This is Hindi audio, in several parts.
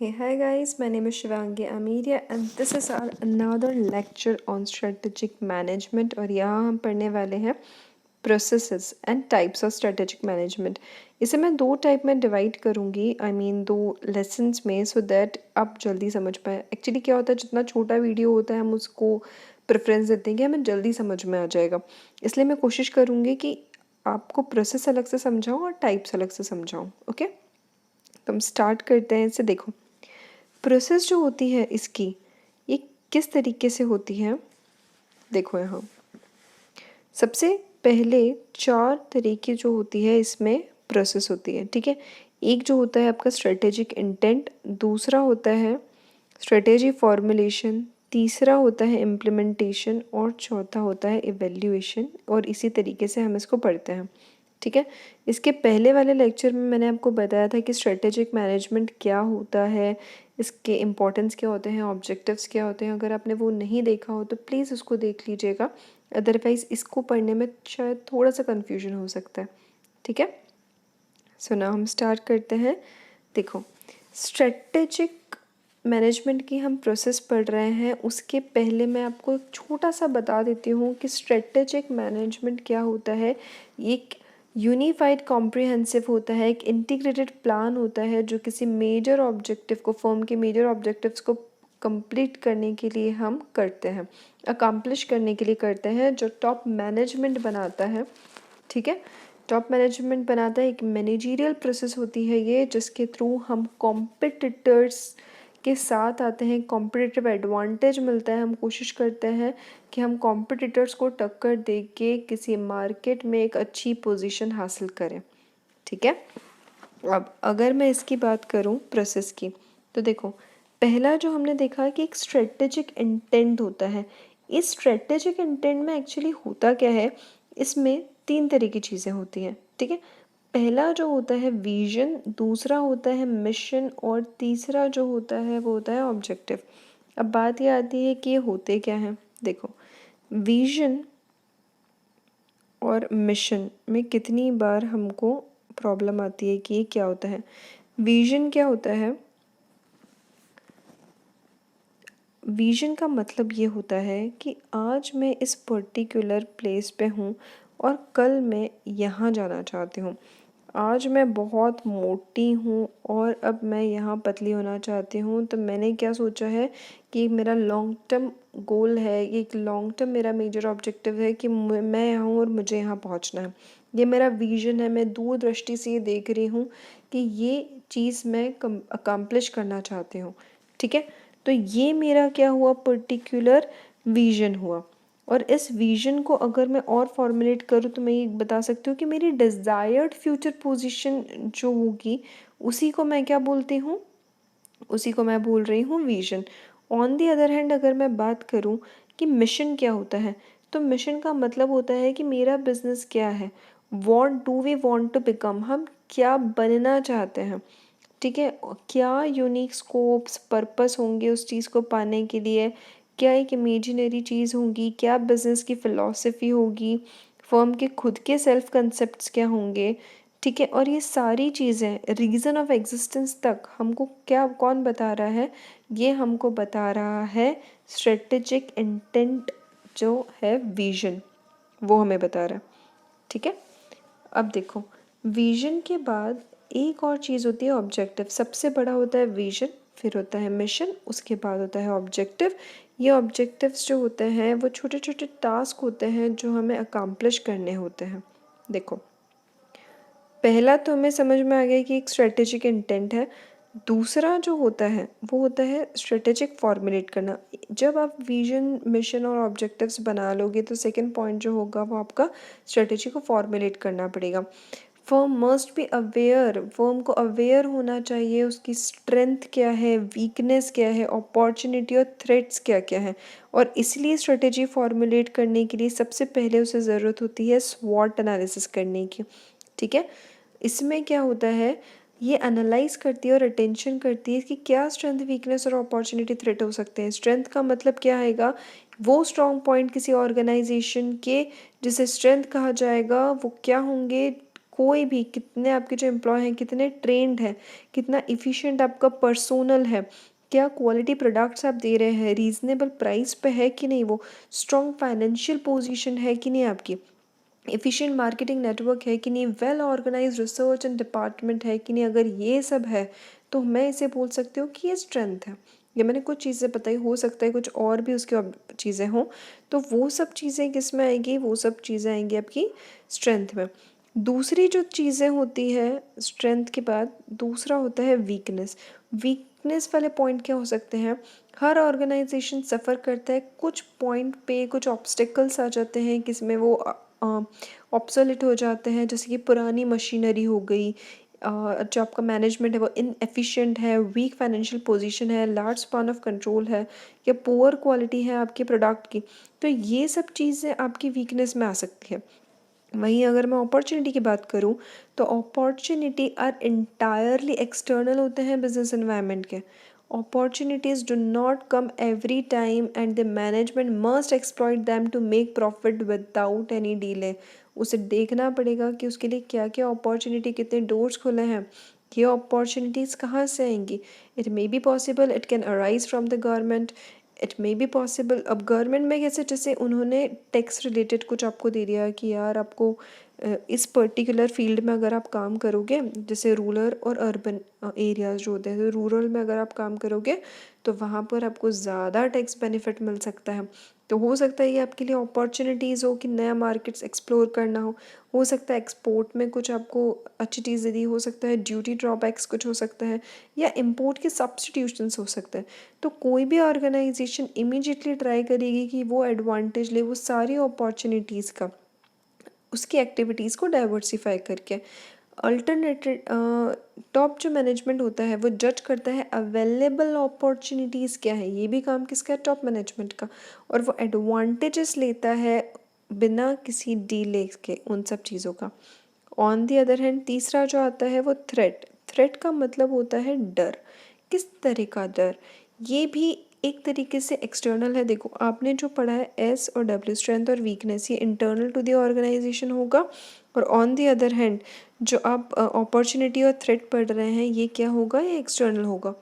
Hey, hi guys, my name is Shivangi Amelia and this is our another lecture on strategic management और यहाँ हम पढ़ने वाले हैं processes and types of strategic management। इसे मैं दो टाइप में डिवाइड करूँगी दो लेसन्स में सो दैट आप जल्दी समझ पाए। एक्चुअली क्या होता है, जितना छोटा वीडियो होता है हम उसको प्रेफरेंस देते हैं कि हमें जल्दी समझ में आ जाएगा, इसलिए मैं कोशिश करूँगी कि आपको प्रोसेस अलग से समझाऊँ और टाइप्स अलग से समझाऊँ। ओके, तो हम स्टार्ट करते हैं। इसे देखो, प्रोसेस जो होती है इसकी, ये किस तरीके से होती है। देखो यहाँ सबसे पहले चार तरीके जो होती है इसमें प्रोसेस होती है, ठीक है। एक जो होता है आपका स्ट्रेटेजिक इंटेंट, दूसरा होता है स्ट्रेटेजी फॉर्मुलेशन, तीसरा होता है इम्प्लीमेंटेशन और चौथा होता है इवेल्यूएशन। और इसी तरीके से हम इसको पढ़ते हैं, ठीक है। इसके पहले वाले लेक्चर में मैंने आपको बताया था कि स्ट्रेटेजिक मैनेजमेंट क्या होता है, इसके इम्पोर्टेंस क्या होते हैं, ऑब्जेक्टिव्स क्या होते हैं। अगर आपने वो नहीं देखा हो तो प्लीज़ उसको देख लीजिएगा, अदरवाइज़ इसको पढ़ने में शायद थोड़ा सा कन्फ्यूजन हो सकता है, ठीक है। सो नाउ हम स्टार्ट करते हैं। देखो, स्ट्रेटेजिक मैनेजमेंट की हम प्रोसेस पढ़ रहे हैं, उसके पहले मैं आपको एक छोटा सा बता देती हूँ कि स्ट्रेटेजिक मैनेजमेंट क्या होता है। एक यूनिफाइड कॉम्प्रिहेंसिव होता है, एक इंटीग्रेटेड प्लान होता है जो किसी मेजर ऑब्जेक्टिव को, फर्म के मेजर ऑब्जेक्टिव्स को कंप्लीट करने के लिए हम करते हैं, अकम्प्लिश करने के लिए करते हैं, जो टॉप मैनेजमेंट बनाता है, ठीक है। टॉप मैनेजमेंट बनाता है, एक मैनेजरियल प्रोसेस होती है ये, जिसके थ्रू हम कॉम्पिटिटर्स के साथ आते हैं, कॉम्पिटिटिव एडवांटेज मिलता है। हम कोशिश करते हैं कि हम कॉम्पिटिटर्स को टक्कर दे के किसी मार्केट में एक अच्छी पोजीशन हासिल करें, ठीक है। अब अगर मैं इसकी बात करूं प्रोसेस की, तो देखो, पहला जो हमने देखा कि एक स्ट्रेटेजिक इंटेंट होता है। इस स्ट्रेटेजिक इंटेंट में एक्चुअली होता क्या है, इसमें तीन तरह की चीज़ें होती हैं, ठीक है। पहला जो होता है विजन, दूसरा होता है मिशन और तीसरा जो होता है वो होता है ऑब्जेक्टिव। अब बात ये आती है कि ये होते क्या हैं। देखो, विजन और मिशन में कितनी बार हमको प्रॉब्लम आती है कि ये क्या होता है। विजन क्या होता है, विजन का मतलब ये होता है कि आज मैं इस पर्टिकुलर प्लेस पे हूँ और कल मैं यहाँ जाना चाहती हूँ। आज मैं बहुत मोटी हूँ और अब मैं यहाँ पतली होना चाहती हूँ, तो मैंने क्या सोचा है कि मेरा लॉन्ग टर्म गोल है, एक लॉन्ग टर्म मेरा मेजर ऑब्जेक्टिव है कि मैं यहाँ हूँ और मुझे यहाँ पहुँचना है। ये मेरा विजन है, मैं दूरदृष्टि से ये देख रही हूँ कि ये चीज़ मैं अकम्प्लिश करना चाहती हूँ, ठीक है। तो ये मेरा क्या हुआ, पर्टिकुलर विजन हुआ। और इस विजन को अगर मैं और फॉर्मुलेट करूँ तो मैं ये बता सकती हूँ कि मेरी डिज़ायर्ड फ्यूचर पोजीशन जो होगी उसी को मैं क्या बोलती हूँ, उसी को मैं बोल रही हूँ vision. On the other hand अगर मैं बात करूँ कि मिशन क्या होता है, तो मिशन का मतलब होता है कि मेरा बिजनेस क्या है, what do we want to become, हम क्या बनना चाहते हैं, ठीक है। क्या यूनिक स्कोप्स पर्पस होंगे उस चीज़ को पाने के लिए, क्या एक इमेजिनरी चीज़ होगी, क्या बिजनेस की फ़िलॉसफी होगी, फर्म के खुद के सेल्फ कंसेप्ट्स क्या होंगे, ठीक है। और ये सारी चीज़ें रीज़न ऑफ एग्जिस्टेंस तक हमको क्या कौन बता रहा है, ये हमको बता रहा है स्ट्रेटेजिक इंटेंट जो है विजन, वो हमें बता रहा है, ठीक है। अब देखो, विजन के बाद एक और चीज़ होती है ऑब्जेक्टिव। सबसे बड़ा होता है विजन, फिर होता है मिशन, उसके बाद होता है ऑब्जेक्टिव। ये ऑब्जेक्टिव्स जो होते हैं वो छोटे छोटे टास्क होते हैं जो हमें अकम्प्लिश करने होते हैं। देखो, पहला तो हमें समझ में आ गया कि एक स्ट्रेटेजिक इंटेंट है। दूसरा जो होता है वो होता है स्ट्रेटेजिक फॉर्मुलेट करना। जब आप विजन, मिशन और ऑब्जेक्टिव्स बना लोगे तो सेकंड पॉइंट जो होगा वो आपका स्ट्रेटेजी को फॉर्मुलेट करना पड़ेगा। Firm must be aware, firm को अवेयर होना चाहिए उसकी स्ट्रेंथ क्या है, वीकनेस क्या है, अपॉर्चुनिटी और थ्रेट्स क्या क्या है। और इसलिए स्ट्रेटेजी फॉर्मुलेट करने के लिए सबसे पहले उसे ज़रूरत होती है स्वॉट एनालिसिस करने की, ठीक है। इसमें क्या होता है, ये एनालाइज करती है और अटेंशन करती है कि क्या स्ट्रेंथ, वीकनेस और अपॉर्चुनिटी थ्रेट हो सकते हैं। स्ट्रेंथ का मतलब क्या आएगा, वो स्ट्रॉन्ग पॉइंट किसी ऑर्गेनाइजेशन के जिसे स्ट्रेंथ कहा जाएगा वो क्या होंगे, कोई भी, कितने आपके जो एम्प्लॉय हैं कितने ट्रेंड हैं, कितना इफ़िशिएंट आपका पर्सोनल है, क्या क्वालिटी प्रोडक्ट्स आप दे रहे हैं, रीज़नेबल प्राइस पे है कि नहीं, वो स्ट्रॉन्ग फाइनेंशियल पोजीशन है कि नहीं आपकी, एफिशिएंट मार्केटिंग नेटवर्क है कि नहीं, well organise research and department है कि नहीं। अगर ये सब है तो मैं इसे बोल सकती हूँ कि ये स्ट्रेंथ है। ये मैंने कुछ चीज़ें बताई, हो सकता है कुछ और भी उसके चीज़ें हों, तो वो सब चीज़ें किस में आएगी, वो सब चीज़ें आएंगी आपकी स्ट्रेंथ में। दूसरी जो चीज़ें होती है स्ट्रेंथ के बाद, दूसरा होता है वीकनेस। वीकनेस वाले पॉइंट क्या हो सकते हैं, हर ऑर्गेनाइजेशन सफ़र करता है, कुछ पॉइंट पे कुछ ऑब्स्टिकल्स आ जाते हैं किसमें वो ऑब्सोलेट हो जाते हैं, जैसे कि पुरानी मशीनरी हो गई, जो आपका मैनेजमेंट है वो इनएफिशिएंट है, वीक फाइनेंशियल पोजीशन है, लार्ज स्पान ऑफ कंट्रोल है, या पुअर क्वालिटी है आपके प्रोडक्ट की, तो ये सब चीज़ें आपकी वीकनेस में आ सकती है। वहीं अगर मैं अपॉर्चुनिटी की बात करूं तो अपॉर्चुनिटी आर इंटायरली एक्सटर्नल होते हैं बिजनेस एनवायरनमेंट के। Opportunities do not come every time and the management must exploit them to make profit without any delay. उसे देखना पड़ेगा कि उसके लिए क्या क्या अपॉर्चुनिटी, कितने डोर्स खुले हैं, ये अपॉर्चुनिटीज़ कहाँ से आएंगी। It may be possible it can arise from the government, it may be possible, अब गवर्नमेंट में कैसे, जैसे उन्होंने टैक्स रिलेटेड कुछ आपको दे दिया कि यार आपको इस पर्टिकुलर फील्ड में अगर आप काम करोगे, जैसे रूरल और अर्बन एरियाज जो होते हैं, तो रूरल में अगर आप काम करोगे तो वहाँ पर आपको ज़्यादा टैक्स बेनिफिट मिल सकता है। तो हो सकता है ये आपके लिए अपॉर्चुनिटीज़ हो कि नया मार्केट्स एक्सप्लोर करना हो सकता है एक्सपोर्ट में कुछ आपको अच्छी चीज़ें दी, हो सकता है ड्यूटी ड्रॉबैक्स कुछ हो सकता है, या इम्पोर्ट के सब्स्टिट्यूशंस हो सकते हैं। तो कोई भी ऑर्गेनाइजेशन इमीडिएटली ट्राई करेगी कि वो एडवांटेज ले वो सारी अपॉर्चुनिटीज़ का, उसकी एक्टिविटीज़ को डाइवर्सिफाई करके। अल्टरनेटेड टॉप जो मैनेजमेंट होता है वो जज करता है अवेलेबल अपॉर्चुनिटीज़ क्या है, ये भी काम किसका है, टॉप मैनेजमेंट का, और वो एडवांटेजेस लेता है बिना किसी डीले के उन सब चीज़ों का। ऑन दी अदर हैंड तीसरा जो आता है वो थ्रेट। थ्रेट का मतलब होता है डर। किस तरह का डर, ये भी एक तरीके से एक्सटर्नल है। देखो आपने जो पढ़ा है एस और डब्ल्यू, स्ट्रेंथ और वीकनेस, ये इंटरनल टू द ऑर्गेनाइजेशन होगा, और ऑन दी अदर हैंड जो आप अपॉर्चुनिटी और थ्रेट पढ़ रहे हैं ये क्या होगा, ये एक्सटर्नल होगा।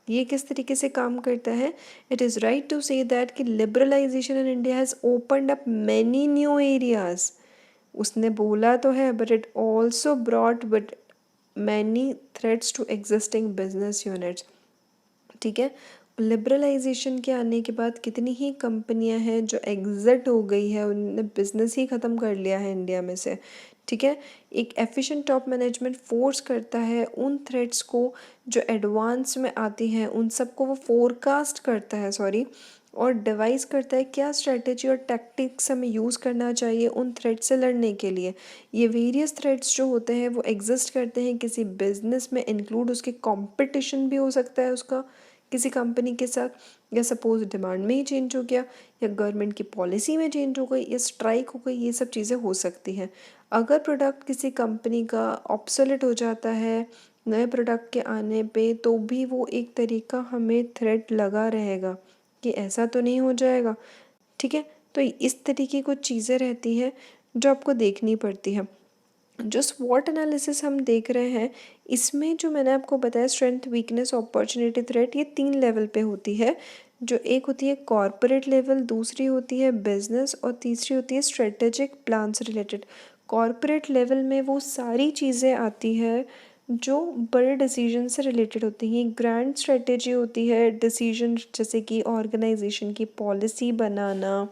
ये किस तरीके से काम करता है, it is right to say that कि liberalisation in India has opened up many new areas. उसने बोला तो है but it also brought but many threats to existing business units. ठीक है, लिबरलाइजेशन के आने के बाद कितनी ही कंपनियां हैं जो एग्जिट हो गई है, उन्होंने बिजनेस ही ख़त्म कर लिया है इंडिया में से। ठीक है, एक एफिशिएंट टॉप मैनेजमेंट फोर्स करता है उन थ्रेट्स को जो एडवांस में आती हैं, उन सबको वो फोरकास्ट करता है, सॉरी, और डिवाइस करता है क्या स्ट्रेटेजी और टैक्टिक्स हमें यूज़ करना चाहिए उन थ्रेट से लड़ने के लिए। ये वेरियस थ्रेट्स जो होते हैं वो एग्जिस्ट करते हैं किसी बिजनेस में, इंक्लूड उसके कंपटीशन भी हो सकता है उसका किसी कंपनी के साथ, या सपोज डिमांड में ही चेंज हो गया, या गवर्नमेंट की पॉलिसी में चेंज हो गई, या स्ट्राइक हो गई, ये सब चीज़ें हो सकती हैं। अगर प्रोडक्ट किसी कंपनी का ऑब्सोलेट हो जाता है नए प्रोडक्ट के आने पे, तो भी वो एक तरीका हमें थ्रेट लगा रहेगा कि ऐसा तो नहीं हो जाएगा। ठीक है, तो इस तरीके कुछ चीज़ें रहती हैं जो आपको देखनी पड़ती है। जो स्वॉट एनालिसिस हम देख रहे हैं इसमें जो मैंने आपको बताया स्ट्रेंथ, वीकनेस, अपॉर्चुनिटी, थ्रेट, ये 3 लेवल पे होती है। जो एक होती है कॉरपोरेट लेवल, दूसरी होती है बिजनेस, और तीसरी होती है स्ट्रेटेजिक प्लान से रिलेटेड। कॉरपोरेट लेवल में वो सारी चीज़ें आती है जो बड़े डिसीजन से रिलेटेड होती हैं। ग्रैंड स्ट्रेटेजी होती है डिसीजन, जैसे कि ऑर्गेनाइजेशन की पॉलिसी बनाना।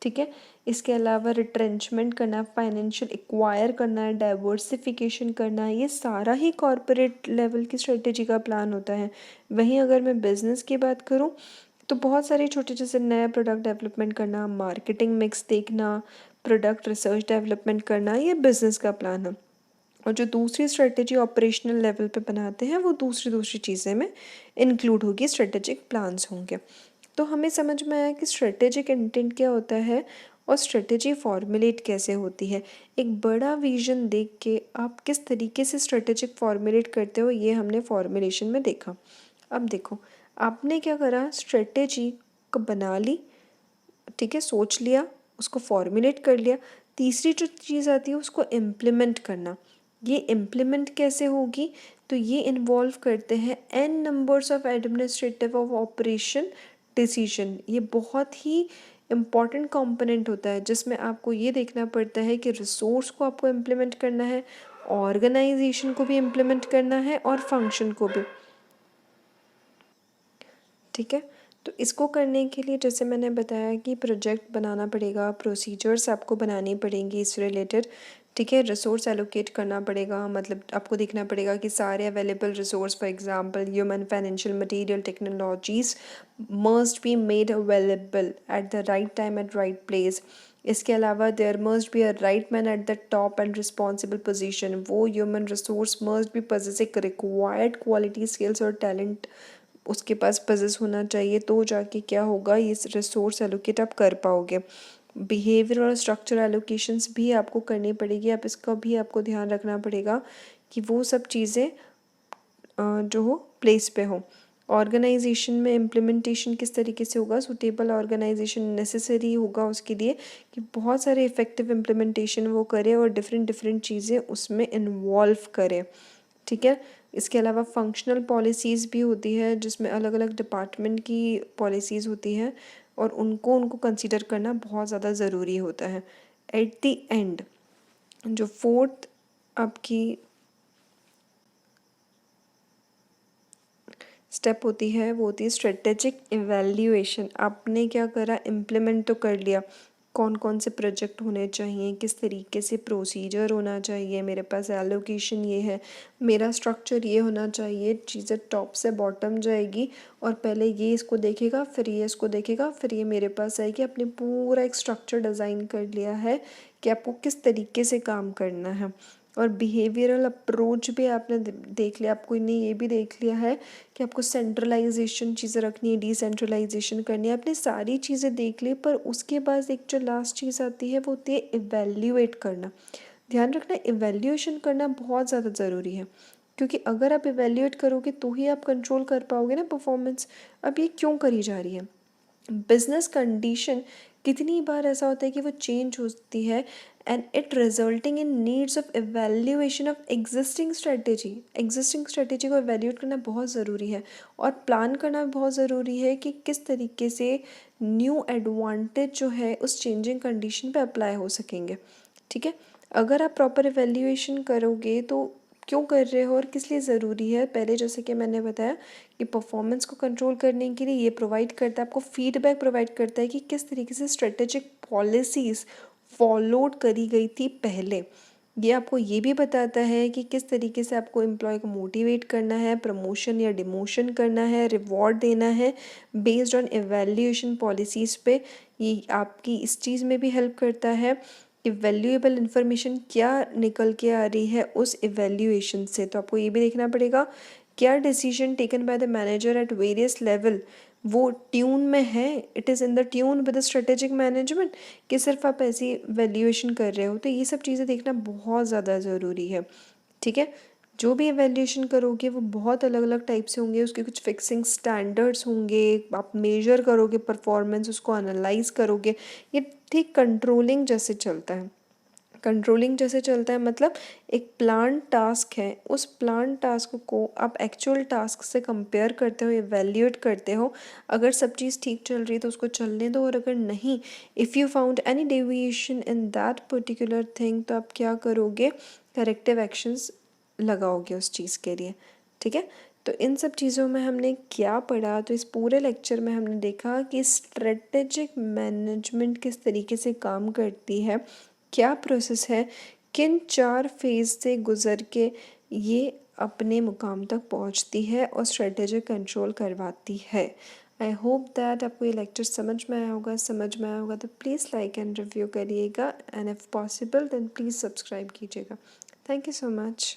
ठीक है, इसके अलावा रिट्रेंचमेंट करना, फाइनेंशियल एक्वायर करना है, डाइवर्सिफिकेशन करना है, ये सारा ही कॉरपोरेट लेवल की स्ट्रेटेजी का प्लान होता है। वहीं अगर मैं बिज़नेस की बात करूँ तो बहुत सारे छोटे, जैसे नया प्रोडक्ट डेवलपमेंट करना, मार्केटिंग मिक्स देखना, प्रोडक्ट रिसर्च डेवलपमेंट करना, ये बिज़नेस का प्लान है। और जो दूसरी स्ट्रेटेजी ऑपरेशनल लेवल पे बनाते हैं वो दूसरी दूसरी चीज़ें में इंक्लूड होगी, स्ट्रेटेजिक प्लान्स होंगे। तो हमें समझ में आया कि स्ट्रेटेजिक इंटेंट क्या होता है और स्ट्रेटेजी फॉर्मुलेट कैसे होती है। एक बड़ा विजन देख के आप किस तरीके से स्ट्रेटेजिक फॉर्मुलेट करते हो ये हमने फॉर्मुलेशन में देखा। अब देखो आपने क्या करा, स्ट्रेटेजी को बना ली, ठीक है, सोच लिया, उसको फॉर्मुलेट कर लिया। तीसरी जो चीज़ आती है उसको इम्प्लीमेंट करना। ये इम्प्लीमेंट कैसे होगी, तो ये इन्वॉल्व करते हैं n numbers of administrative of operation decision. ये बहुत ही इम्पॉर्टेंट कंपोनेंट होता है जिसमें आपको ये देखना पड़ता है कि रिसोर्स को आपको इम्प्लीमेंट करना है, ऑर्गेनाइजेशन को भी इम्प्लीमेंट करना है और फंक्शन को भी। ठीक है, तो इसको करने के लिए जैसे मैंने बताया कि प्रोजेक्ट बनाना पड़ेगा, प्रोसीजर्स आपको बनानी पड़ेंगी इस रिलेटेड। ठीक है, रिसोर्स एलोकेट करना पड़ेगा, मतलब आपको देखना पड़ेगा कि सारे available resource for example human, financial, material, technologies must be made available at the right time at right place. इसके अलावा there must be a right man at the top and responsible position. वो human resource must be possess required quality, skills और टैलेंट उसके पास पजेस होना चाहिए, तो जाके क्या होगा, ये रिसोर्स एलोकेट आप कर पाओगे। बिहेवियर और स्ट्रक्चर एलोकेशंस भी आपको करनी पड़ेगी, आप इसका भी आपको ध्यान रखना पड़ेगा कि वो सब चीज़ें जो हो प्लेस पे हो। ऑर्गेनाइजेशन में इम्प्लीमेंटेशन किस तरीके से होगा, सुटेबल ऑर्गेनाइजेशन नेसेसरी होगा उसके लिए कि बहुत सारे इफ़ेक्टिव इम्प्लीमेंटेशन वो करे और डिफरेंट डिफरेंट चीज़ें उसमें इन्वॉल्व करे। ठीक है, इसके अलावा फंक्शनल पॉलिसीज़ भी होती है जिसमें अलग अलग डिपार्टमेंट की पॉलिसीज़ होती हैं और उनको कंसीडर करना बहुत ज़्यादा ज़रूरी होता है। एट द एंड जो फोर्थ आपकी स्टेप होती है वो होती है स्ट्रेटेजिक इवैल्यूएशन। आपने क्या करा, इम्प्लीमेंट तो कर लिया, कौन कौन से प्रोजेक्ट होने चाहिए, किस तरीके से प्रोसीजर होना चाहिए, मेरे पास एलोकेशन ये है, मेरा स्ट्रक्चर ये होना चाहिए, चीज़ें टॉप से बॉटम जाएगी और पहले ये इसको देखेगा, फिर ये इसको देखेगा, फिर ये मेरे पास आएगी। आपने पूरा एक स्ट्रक्चर डिज़ाइन कर लिया है कि आपको किस तरीके से काम करना है। और बिहेवियरल अप्रोच भी आपने देख लिया, आपको ने ये भी देख लिया है कि आपको सेंट्रलाइजेशन चीज़ें रखनी है, डिसेंट्रलाइजेशन करनी है, आपने सारी चीज़ें देख ली। पर उसके बाद एक जो लास्ट चीज़ आती है वो होती है इवैल्यूएट करना। ध्यान रखना, इवैल्यूएशन करना बहुत ज़्यादा ज़रूरी है, क्योंकि अगर आप इवैल्यूएट करोगे तो ही आप कंट्रोल कर पाओगे ना परफॉर्मेंस। अब ये क्यों करी जा रही है, बिजनेस कंडीशन कितनी बार ऐसा होता है कि वो चेंज होती है and it resulting in needs of evaluation of existing strategy को एवेल्यूएट करना बहुत ज़रूरी है और प्लान करना भी बहुत ज़रूरी है कि किस तरीके से न्यू एडवांटेज जो है उस चेंजिंग कंडीशन पे अप्लाई हो सकेंगे। ठीक है, अगर आप प्रॉपर एवेल्यूएशन करोगे तो क्यों कर रहे हो और किस लिए ज़रूरी है, पहले जैसे कि मैंने बताया कि परफॉर्मेंस को कंट्रोल करने के लिए ये प्रोवाइड करता है, आपको फीडबैक प्रोवाइड करता है कि किस तरीके से स्ट्रेटेजिक पॉलिसीज़ फॉलोड करी गई थी पहले। ये आपको ये भी बताता है कि किस तरीके से आपको एम्प्लॉय को मोटिवेट करना है, प्रमोशन या डिमोशन करना है, रिवॉर्ड देना है बेस्ड ऑन एवेल्यूएशन पॉलिसीज़ पे। ये आपकी इस चीज़ में भी हेल्प करता है कि वैल्यूएबल इन्फॉर्मेशन क्या निकल के आ रही है उस इवैल्यूएशन से। तो आपको ये भी देखना पड़ेगा क्या decision taken by the manager at various level वो ट्यून में है, it is in the tune with the strategic management, कि सिर्फ आप ऐसी वैल्यूएशन कर रहे हो। तो ये सब चीज़ें देखना बहुत ज़्यादा ज़रूरी है। ठीक है, जो भी एवेल्यूएशन करोगे वो बहुत अलग अलग टाइप से होंगे, उसके कुछ फिक्सिंग स्टैंडर्ड्स होंगे, आप मेजर करोगे परफॉर्मेंस, उसको एनालाइज करोगे। ये ठीक कंट्रोलिंग जैसे चलता है। कंट्रोलिंग जैसे चलता है मतलब एक प्लान टास्क है, उस प्लान टास्क को आप एक्चुअल टास्क से कंपेयर करते हो, इवैल्यूएट करते हो। अगर सब चीज़ ठीक चल रही है तो उसको चलने दो, और अगर नहीं, if you found any deviation in that particular thing, तो आप क्या करोगे, करेक्टिव एक्शंस लगाओगे उस चीज़ के लिए। ठीक है, तो इन सब चीज़ों में हमने क्या पढ़ा, तो इस पूरे लेक्चर में हमने देखा कि स्ट्रेटेजिक मैनेजमेंट किस तरीके से काम करती है, क्या प्रोसेस है, किन 4 फेज़ से गुज़र के ये अपने मुकाम तक पहुंचती है और स्ट्रेटेजिक कंट्रोल करवाती है। आई होप दैट आपको ये लेक्चर समझ में आया होगा। समझ में आया होगा तो प्लीज़ लाइक एंड रिव्यू करिएगा, and if possible then please subscribe कीजिएगा। Thank you so much.